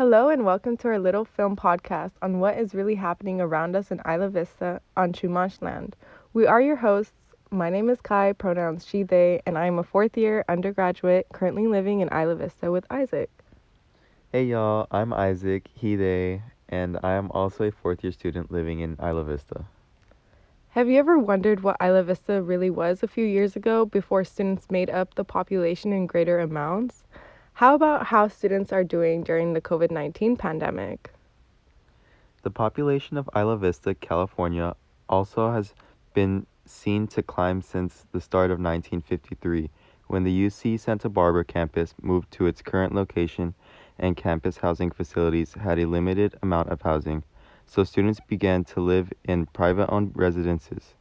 Hello and welcome to our little film podcast on what is really happening around us in Isla Vista on Chumash land. We are your hosts. My name is Kai, pronouns she, they, and I am a fourth year undergraduate currently living in Isla Vista with Isaac. Hey y'all, I'm Isaac, he, they, and I am also a fourth year student living in Isla Vista. Have you ever wondered what Isla Vista really was a few years ago before students made up the population in greater amounts? How about how students are doing during the COVID-19 pandemic? The population of Isla Vista, California, also has been seen to climb since the start of 1953, when the UC Santa Barbara campus moved to its current location and campus housing facilities had a limited amount of housing, so students began to live in private-owned residences.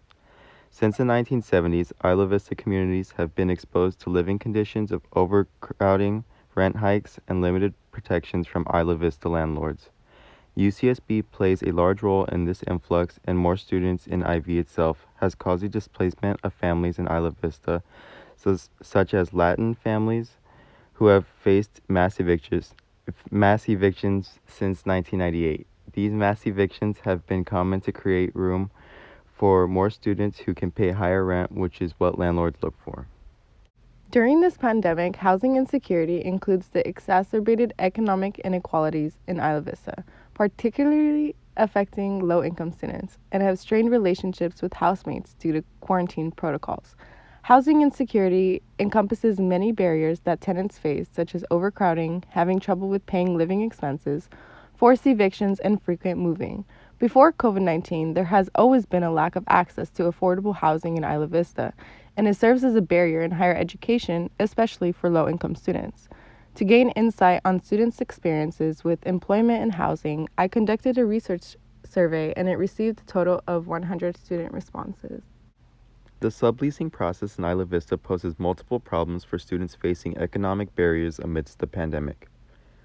Since the 1970s, Isla Vista communities have been exposed to living conditions of overcrowding, rent hikes, and limited protections from Isla Vista landlords. UCSB plays a large role in this influx, and more students in IV itself has caused a displacement of families in Isla Vista, such as Latin families who have faced mass evictions since 1998. These mass evictions have been common to create room for more students who can pay higher rent, which is what landlords look for. During this pandemic, housing insecurity includes the exacerbated economic inequalities in Isla Vista, particularly affecting low-income students, and have strained relationships with housemates due to quarantine protocols. Housing insecurity encompasses many barriers that tenants face, such as overcrowding, having trouble with paying living expenses, forced evictions, and frequent moving. Before COVID-19, there has always been a lack of access to affordable housing in Isla Vista, and it serves as a barrier in higher education, especially for low-income students. To gain insight on students' experiences with employment and housing, I conducted a research survey and it received a total of 100 student responses. The subleasing process in Isla Vista poses multiple problems for students facing economic barriers amidst the pandemic.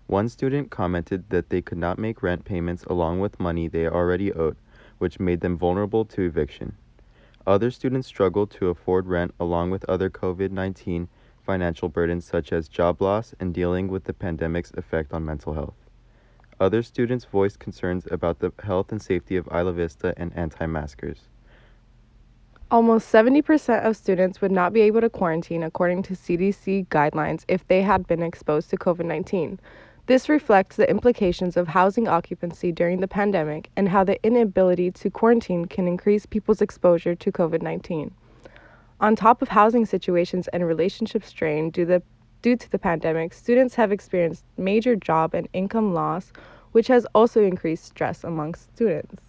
One student commented that they could not make rent payments along with money they already owed, which made them vulnerable to eviction. Other students struggled to afford rent along with other COVID-19 financial burdens such as job loss and dealing with the pandemic's effect on mental health. Other students voiced concerns about the health and safety of Isla Vista and anti-maskers. Almost 70% of students would not be able to quarantine according to CDC guidelines if they had been exposed to COVID-19. This reflects the implications of housing occupancy during the pandemic and how the inability to quarantine can increase people's exposure to COVID-19. On top of housing situations and relationship strain due to the pandemic, students have experienced major job and income loss, which has also increased stress amongst students.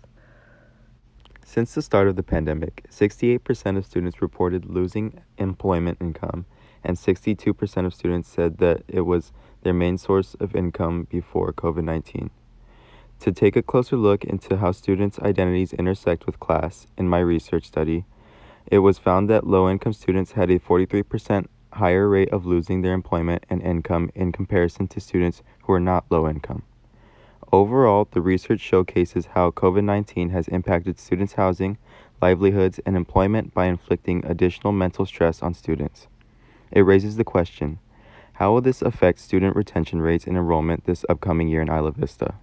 Since the start of the pandemic, 68% of students reported losing employment income, and 62% of students said that it was their main source of income before COVID-19. To take a closer look into how students' identities intersect with class, in my research study, it was found that low-income students had a 43% higher rate of losing their employment and income in comparison to students who are not low-income. Overall, the research showcases how COVID-19 has impacted students' housing, livelihoods, and employment by inflicting additional mental stress on students. It raises the question, how will this affect student retention rates and enrollment this upcoming year in Isla Vista?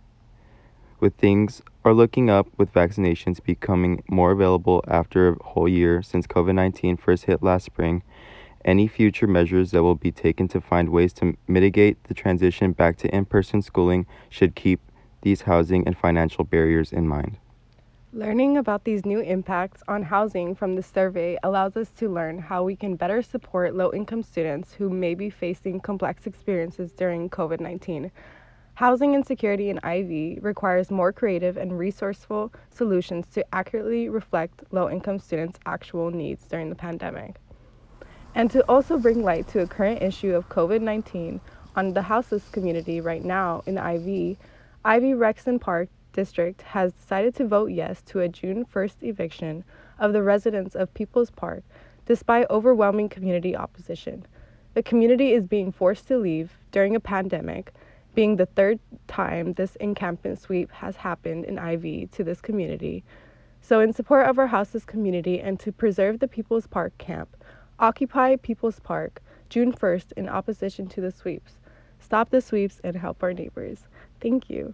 With things are looking up with vaccinations becoming more available after a whole year since COVID-19 first hit last spring, any future measures that will be taken to find ways to mitigate the transition back to in-person schooling should keep these housing and financial barriers in mind. Learning about these new impacts on housing from the survey allows us to learn how we can better support low-income students who may be facing complex experiences during COVID-19. Housing insecurity in IV requires more creative and resourceful solutions to accurately reflect low-income students' actual needs during the pandemic. And to also bring light to a current issue of COVID-19 on the houseless community right now in IV Rexon Park District has decided to vote yes to a June 1st eviction of the residents of People's Park, despite overwhelming community opposition. The community is being forced to leave during a pandemic, being the third time this encampment sweep has happened in IV to this community. So in support of our houseless community and to preserve the People's Park camp, occupy People's Park June 1st in opposition to the sweeps. Stop the sweeps and help our neighbors. Thank you.